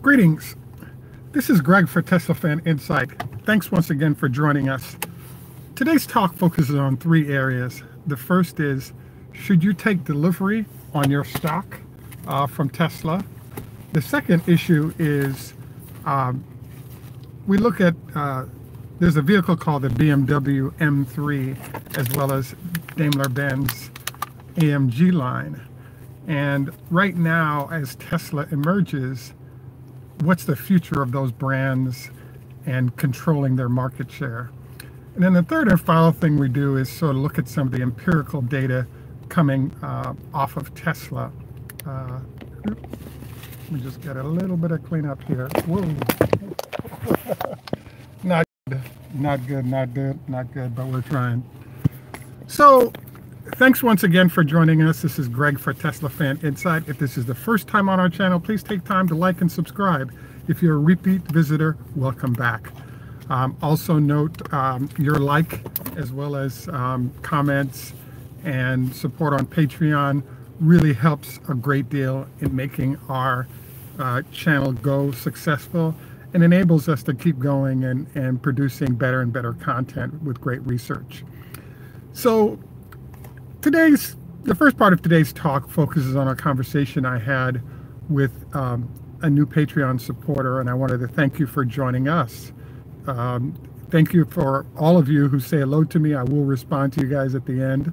Greetings. This is Greg for Tesla Fan Insight. Thanks once again for joining us. Today's talk focuses on three areas. The first is, should you take delivery on your stock from Tesla? The second issue is, we look at, there's a vehicle called the BMW M3, as well as Daimler amg line. And right now, as Tesla emerges, what's the future of those brands and controlling their market share? And then the third and final thing we do is sort of look at some of the empirical data coming off of Tesla. Let me just get a little bit of cleanup here. Whoa. Not good, but we're trying. So thanks once again for joining us. This is Greg for Tesla Fan Insight. If this is the first time on our channel, please take time to like and subscribe. If you're a repeat visitor, welcome back. Also note your like, as well as comments and support on Patreon really helps a great deal in making our channel go successful, and enables us to keep going and producing better and better content with great research. So the first part of today's talk focuses on a conversation I had with a new Patreon supporter, and I wanted to thank you for joining us. Thank you for all of you who say hello to me. I will respond to you guys at the end.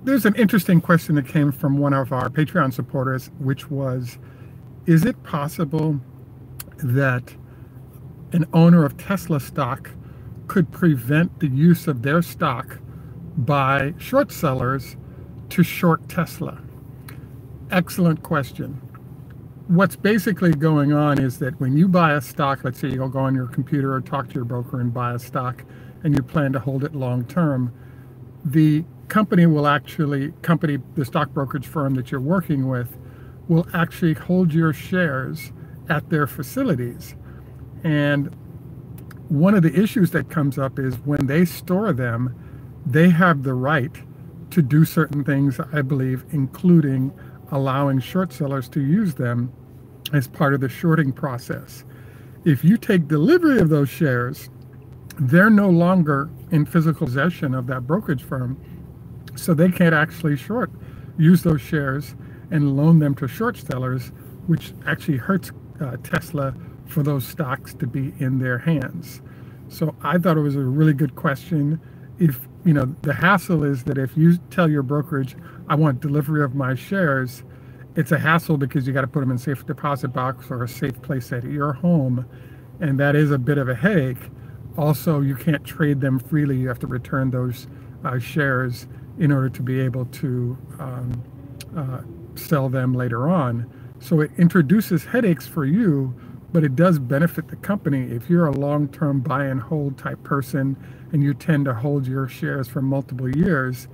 There's an interesting question that came from one of our Patreon supporters, which was, is it possible that an owner of Tesla stock could prevent the use of their stock by short sellers to short Tesla? Excellent question. What's basically going on is that when you buy a stock, let's say you'll go on your computer or talk to your broker and buy a stock, and you plan to hold it long term, the company will actually, the stock brokerage firm that you're working with will actually hold your shares at their facilities. And one of the issues that comes up is when they store them, they have the right to do certain things, I believe, including allowing short sellers to use them as part of the shorting process. If you take delivery of those shares, they're no longer in physical possession of that brokerage firm, so they can't actually use those shares and loan them to short sellers, which actually hurts Tesla for those stocks to be in their hands. So I thought it was a really good question. If the hassle is that if you tell your brokerage, I want delivery of my shares, it's a hassle because you got to put them in a safe deposit box or a safe place at your home, and that is a bit of a headache. Also, you can't trade them freely. You have to return those shares in order to be able to sell them later on. So it introduces headaches for you, but it does benefit the company. If you're a long-term buy and hold type person and you tend to hold your shares for multiple years,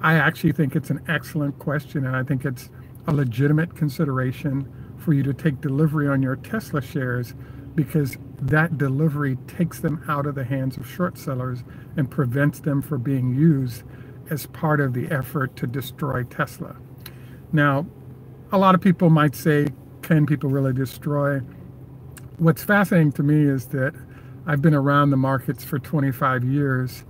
I actually think it's an excellent question, and I think it's a legitimate consideration for you to take delivery on your Tesla shares, because that delivery takes them out of the hands of short sellers and prevents them from being used as part of the effort to destroy Tesla. Now, a lot of people might say, can people really destroy? What's fascinating to me is that I've been around the markets for 25 years,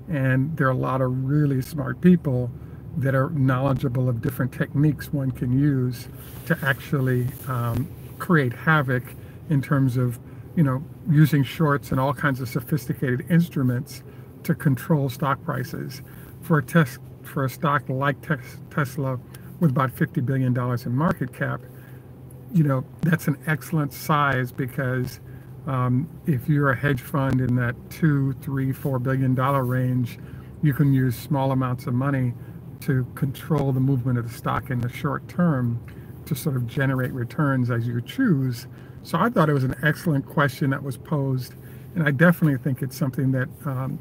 and there are a lot of really smart people that are knowledgeable of different techniques one can use to actually create havoc in terms of, using shorts and all kinds of sophisticated instruments to control stock prices. For a stock like Tesla, with about $50 billion in market cap, that's an excellent size, because if you're a hedge fund in that $2, $3, $4 billion range, you can use small amounts of money to control the movement of the stock in the short term to sort of generate returns as you choose. So I thought it was an excellent question that was posed, and I definitely think it's something that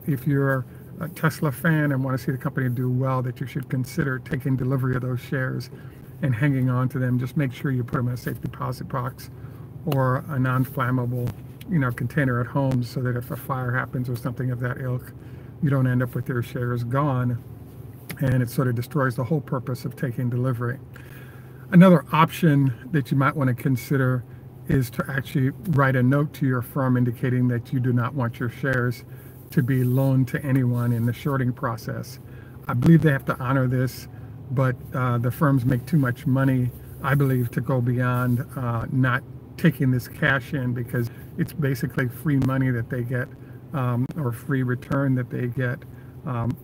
if you're a Tesla fan and want to see the company do well, that you should consider taking delivery of those shares and hanging on to them. Just make sure you put them in a safe deposit box or a non-flammable container at home, so that if a fire happens or something of that ilk, you don't end up with your shares gone, and it sort of destroys the whole purpose of taking delivery. Another option that you might want to consider is to actually write a note to your firm indicating that you do not want your shares to be loaned to anyone in the shorting process. I believe they have to honor this, but the firms make too much money, I believe, to go beyond not taking this cash in, because it's basically free money that they get, or free return that they get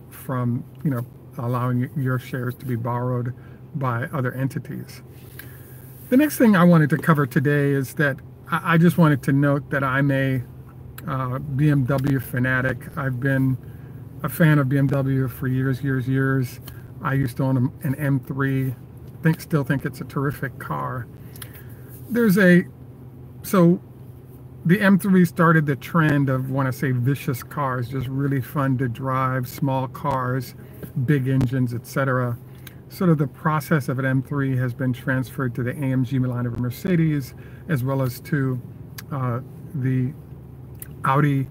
from, allowing your shares to be borrowed by other entities. The next thing I wanted to cover today is that I just wanted to note that I'm a BMW fanatic. I've been a fan of BMW for years. I used to own an M3. Still think it's a terrific car. So the M3 started the trend of, want to say, vicious cars, just really fun to drive, small cars, big engines, etc. Sort of the process of an M3 has been transferred to the AMG line of Mercedes, as well as to the Audi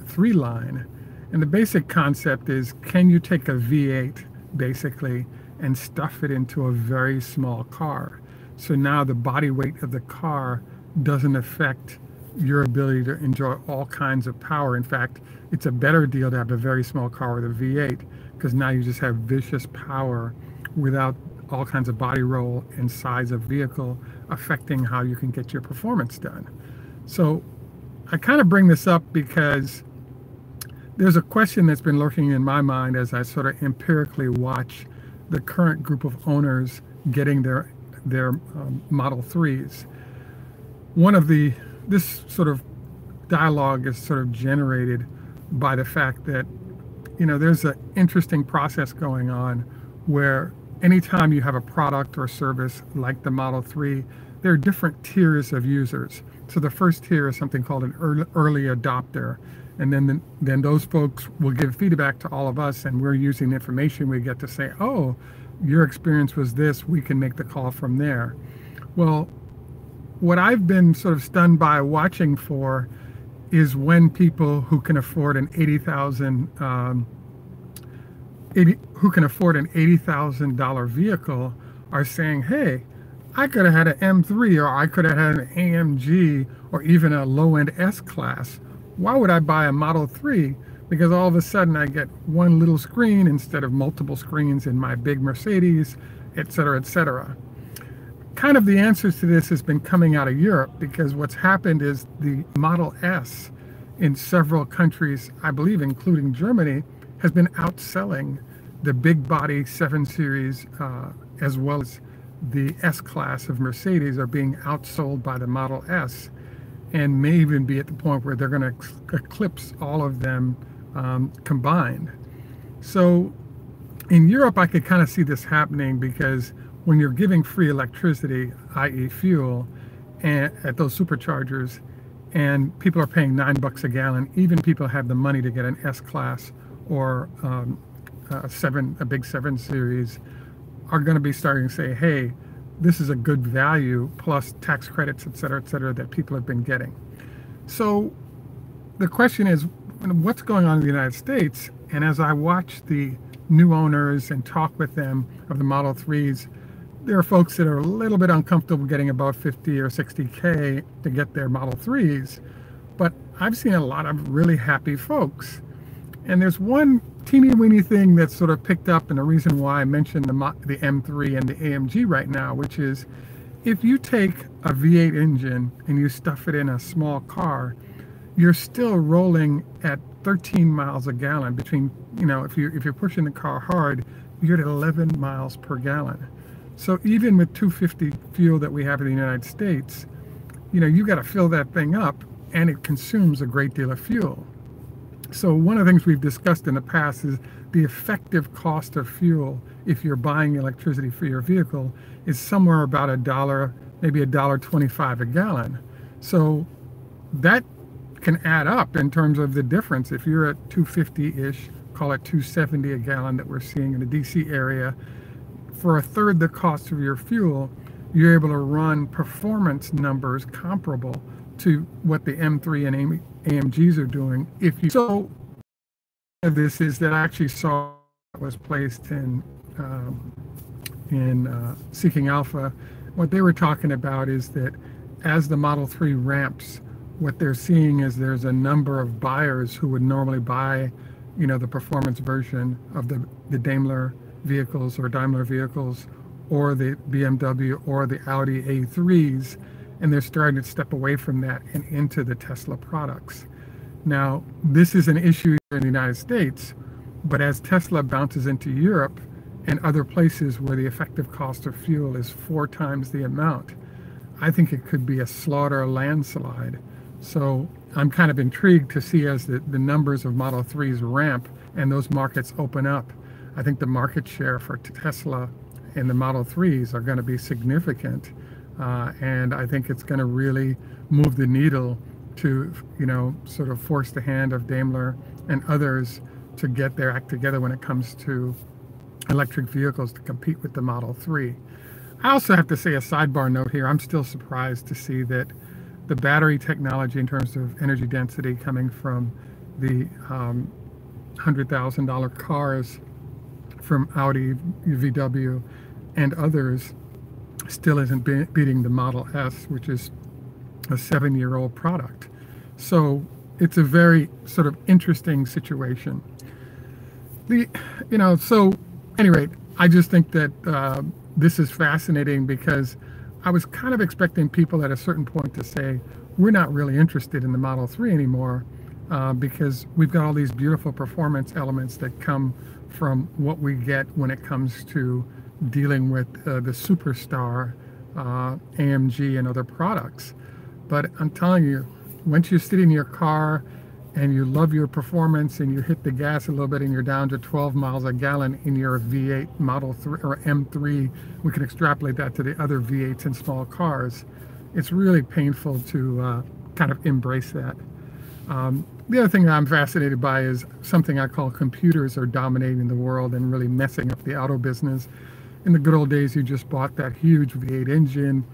3 line. And the basic concept is, can you take a V8 basically and stuff it into a very small car? So now the body weight of the car doesn't affect your ability to enjoy all kinds of power. In fact, it's a better deal to have a very small car with a V8, because now you just have vicious power without all kinds of body roll and size of vehicle affecting how you can get your performance done. So I kind of bring this up because there's a question that's been lurking in my mind as I sort of empirically watch the current group of owners getting their Model 3s. This sort of dialogue is sort of generated by the fact that, there's an interesting process going on where anytime you have a product or service like the Model 3, there are different tiers of users. So the first tier is something called an early adopter. And then those folks will give feedback to all of us, and we're using the information we get to say, oh, your experience was this, we can make the call from there. Well, what I've been sort of stunned by watching for is when people who can afford an $80,000 vehicle are saying, hey, I could have had an M3, or I could have had an AMG, or even a low-end S-Class. Why would I buy a Model 3? Because all of a sudden I get one little screen instead of multiple screens in my big Mercedes, etc., etc. Kind of the answers to this has been coming out of Europe, because what's happened is the Model S in several countries, I believe including Germany, has been outselling the big body 7 Series as well as the S-Class of Mercedes are being outsold by the Model S, and may even be at the point where they're going to eclipse all of them combined. So in Europe, I could kind of see this happening, because when you're giving free electricity, i.e. fuel, at those superchargers, and people are paying $9 a gallon, even people have the money to get an S-Class or a big 7 Series, are going to be starting to say, hey, this is a good value, plus tax credits, etc., that people have been getting. So the question is, what's going on in the United States? And as I watch the new owners and talk with them of the Model 3s, there are folks that are a little bit uncomfortable getting about 50 or 60K to get their Model 3s. But I've seen a lot of really happy folks. And there's one teeny weeny thing that's sort of picked up, and the reason why I mentioned the M3 and the AMG right now, which is, if you take a V8 engine and you stuff it in a small car, you're still rolling at 13 miles a gallon. Between, if you're pushing the car hard, you're at 11 miles per gallon. So even with 250 fuel that we have in the United States, you got to fill that thing up, and it consumes a great deal of fuel. So one of the things we've discussed in the past is the effective cost of fuel, if you're buying electricity for your vehicle, is somewhere about $1, maybe $1.25 a gallon. So that can add up in terms of the difference. If you're at 250-ish, call it 270 a gallon that we're seeing in the DC area, for a third the cost of your fuel, you're able to run performance numbers comparable to what the M3 and AMGs are doing. So this is that I actually saw it was placed in in Seeking Alpha. What they were talking about is that as the Model 3 ramps, what they're seeing is there's a number of buyers who would normally buy, the performance version of the Daimler vehicles or Daimler vehicles or the BMW or the Audi A3s, and they're starting to step away from that and into the Tesla products. Now, this is an issue in the United States, but as Tesla bounces into Europe and other places where the effective cost of fuel is 4 times the amount, I think it could be a slaughter landslide. So I'm kind of intrigued to see as the numbers of Model 3s ramp and those markets open up. I think the market share for Tesla in the Model 3s are going to be significant. And I think it's going to really move the needle to, sort of force the hand of Daimler and others to get their act together when it comes to electric vehicles to compete with the Model 3. I also have to say a sidebar note here. I'm still surprised to see that the battery technology in terms of energy density coming from the $100,000 cars from Audi, VW, and others still isn't beating the Model S, which is a 7-year-old product. So it's a very sort of interesting situation. So anyway, I just think that this is fascinating because I was kind of expecting people at a certain point to say, we're not really interested in the Model 3 anymore because we've got all these beautiful performance elements that come from what we get when it comes to dealing with the superstar AMG and other products. But I'm telling you, once you sit in your car and you love your performance and you hit the gas a little bit and you're down to 12 miles a gallon in your V8 Model 3 or M3, we can extrapolate that to the other V8s in small cars. It's really painful to kind of embrace that. The other thing that I'm fascinated by is something I call computers are dominating the world and really messing up the auto business. In the good old days, you just bought that huge V8 engine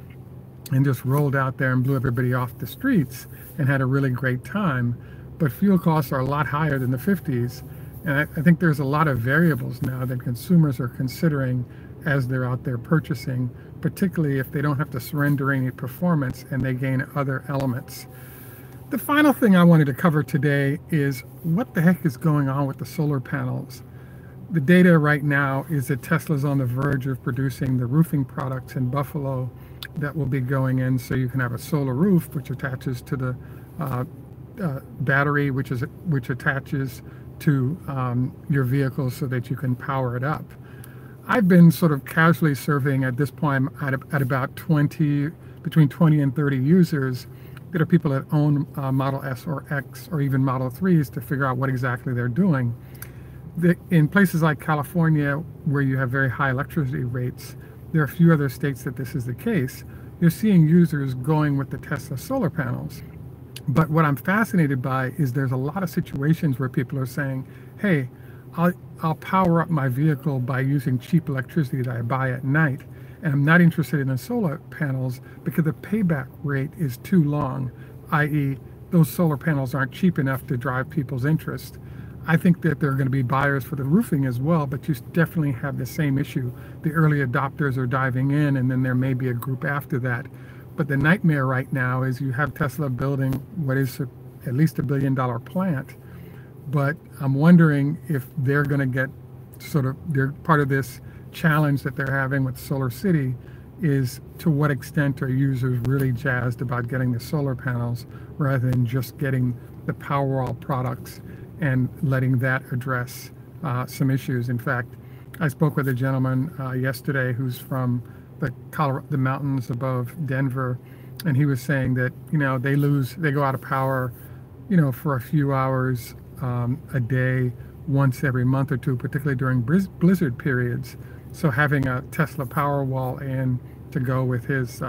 and just rolled out there and blew everybody off the streets and had a really great time. But fuel costs are a lot higher than the 50s. And I think there's a lot of variables now that consumers are considering as they're out there purchasing, particularly if they don't have to surrender any performance and they gain other elements. The final thing I wanted to cover today is what the heck is going on with the solar panels. The data right now is that Tesla's on the verge of producing the roofing products in Buffalo that will be going in, so you can have a solar roof which attaches to the battery, which attaches to your vehicle so that you can power it up. I've been sort of casually surveying at this point at about between 20 and 30 users that are people that own Model S or X or even Model 3s to figure out what exactly they're doing. In places like California, where you have very high electricity rates, there are a few other states that this is the case. You're seeing users going with the Tesla solar panels. But what I'm fascinated by is there's a lot of situations where people are saying, hey, I'll power up my vehicle by using cheap electricity that I buy at night, and I'm not interested in the solar panels because the payback rate is too long, i.e. those solar panels aren't cheap enough to drive people's interest. I think that there are going to be buyers for the roofing as well, but you definitely have the same issue. The early adopters are diving in, and then there may be a group after that. But the nightmare right now is you have Tesla building what is at least $1 billion plant. But I'm wondering if they're going to get they're part of this challenge that they're having with Solar City is to what extent are users really jazzed about getting the solar panels rather than just getting the Powerwall products and letting that address some issues. In fact, I spoke with a gentleman yesterday who's from the mountains above Denver, and he was saying that they go out of power for a few hours a day once every month or two, particularly during blizzard periods. So having a Tesla Powerwall in to go with his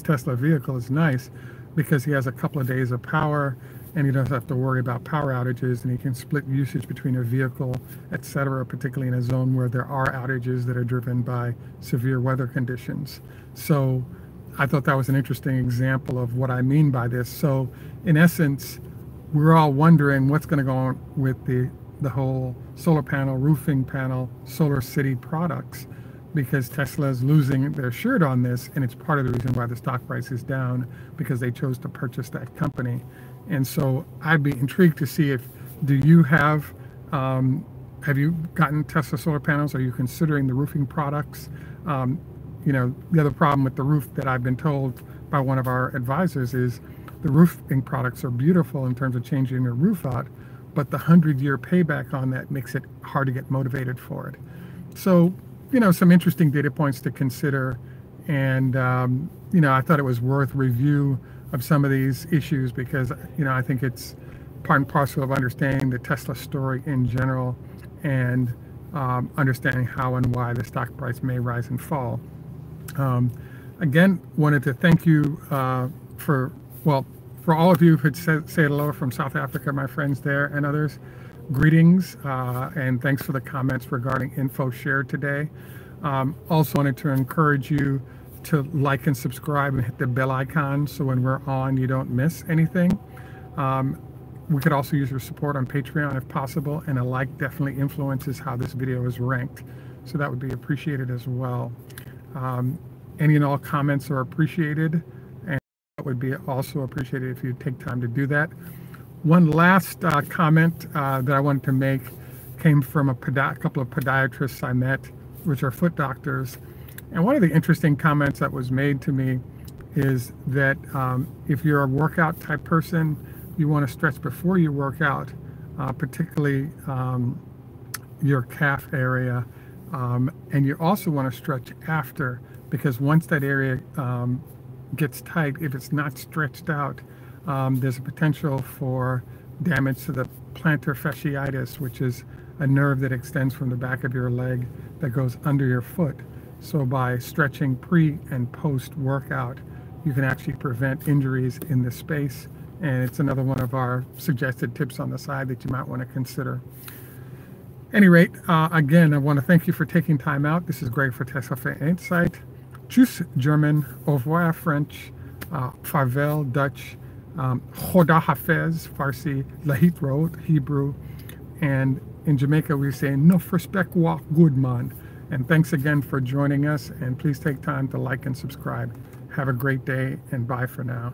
Tesla vehicle is nice because he has a couple of days of power and he doesn't have to worry about power outages, and he can split usage between a vehicle, etc., particularly in a zone where there are outages that are driven by severe weather conditions. So I thought that was an interesting example of what I mean by this. So in essence, we're all wondering what's going to go on with the whole solar panel, roofing panel, Solar City products. because Tesla is losing their shirt on this, and it's part of the reason why the stock price is down, because they chose to purchase that company. And so I'd be intrigued to see if, do you have you gotten Tesla solar panels? Are you considering the roofing products? You know, the other problem with the roof that I've been told by one of our advisors is the roofing products are beautiful in terms of changing your roof out, but the 100-year payback on that makes it hard to get motivated for it. So, you know, some interesting data points to consider. And, you know, I thought it was worth review of some of these issues because, you know, I think it's part and parcel of understanding the Tesla story in general and understanding how and why the stock price may rise and fall. Again, wanted to thank you for all of you who said hello from South Africa, my friends there and others. Greetings and thanks for the comments regarding info shared today. Also wanted to encourage you to like and subscribe and hit the bell icon so when we're on you don't miss anything. We could also use your support on Patreon if possible, and a like definitely influences how this video is ranked, so that would be appreciated as well. Any and all comments are appreciated, and that would be also appreciated if you take time to do that. One last comment that I wanted to make came from a couple of podiatrists I met, which are foot doctors. And one of the interesting comments that was made to me is that if you're a workout type person, you want to stretch before you work out, particularly your calf area. And you also want to stretch after, because once that area gets tight, if it's not stretched out, there's a potential for damage to the plantar fasciitis, which is a nerve that extends from the back of your leg that goes under your foot. So by stretching pre and post workout, you can actually prevent injuries in this space. And it's another one of our suggested tips on the side that you might want to consider. At any rate, again, I want to thank you for taking time out. This is Greg for Tesla Fan Insight. Tschüss, German. Au revoir, French. Farvel, Dutch. Choda Hafez, Farsi. Lahit Road, Hebrew. And in Jamaica, we say, Nof respect walk good man. And thanks again for joining us. And please take time to like and subscribe. Have a great day, and bye for now.